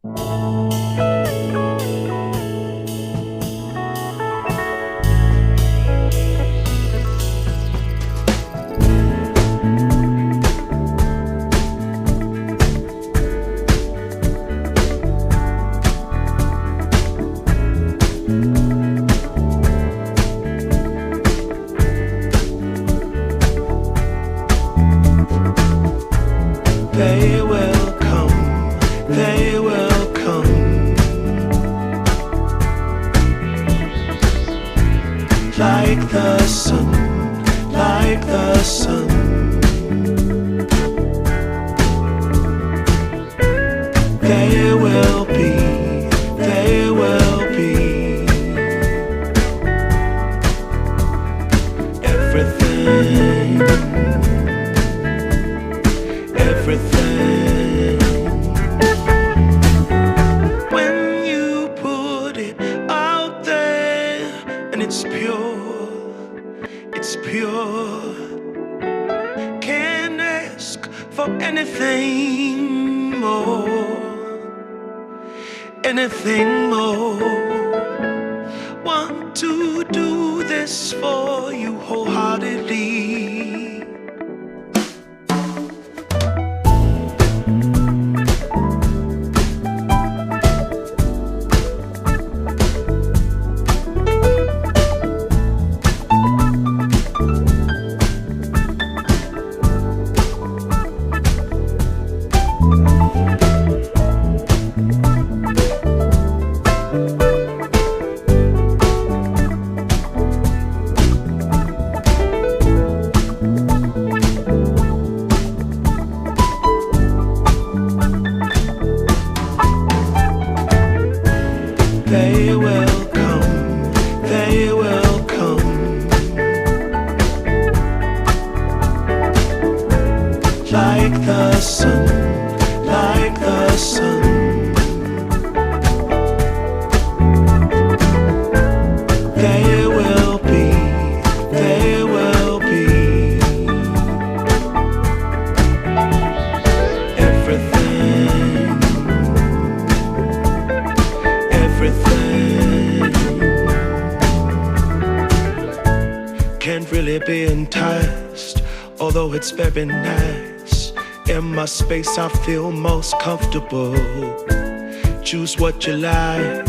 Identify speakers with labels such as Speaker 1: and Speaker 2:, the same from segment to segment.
Speaker 1: They will come, they will come, like the sun, like the sun. They will be, they will be everything, everything. When you put it out there and it's pure, it's pure. Can't ask for anything more, anything more. Want to do this for you wholeheartedly. They will come, they will come, like the sun, like the sun. They will be, they will be everything, everything. Can't really be enticed, although it's very nice. In my space I feel most comfortable. Choose what you like,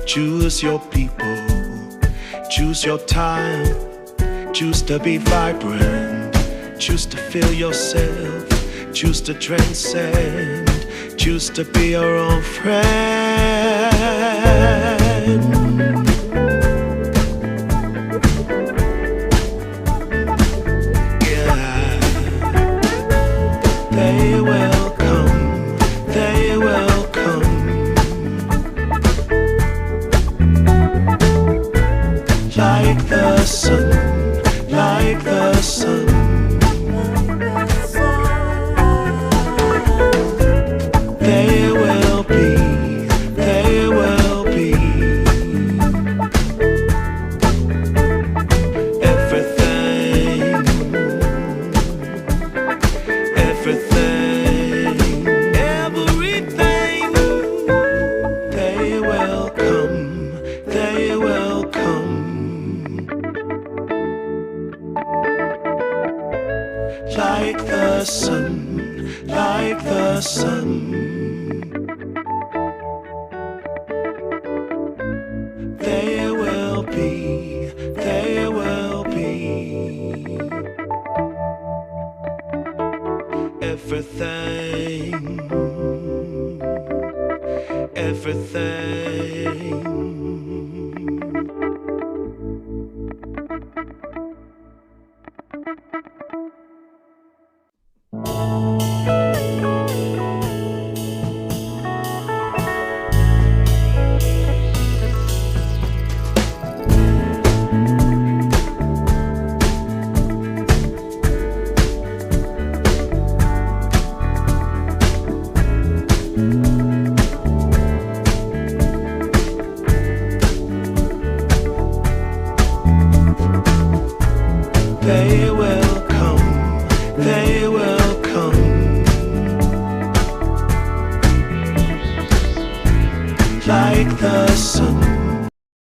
Speaker 1: choose your people, choose your time, choose to be vibrant, choose to feel yourself, choose to transcend, choose to be your own friend. Yeah, they will come, they will come, like the sun, like the sun. They will be, they will be everything, everything, everything. They will come, they will come, like the sun, like the sun. They will be, they will be everything, everything. They will come, they will come, like the sun.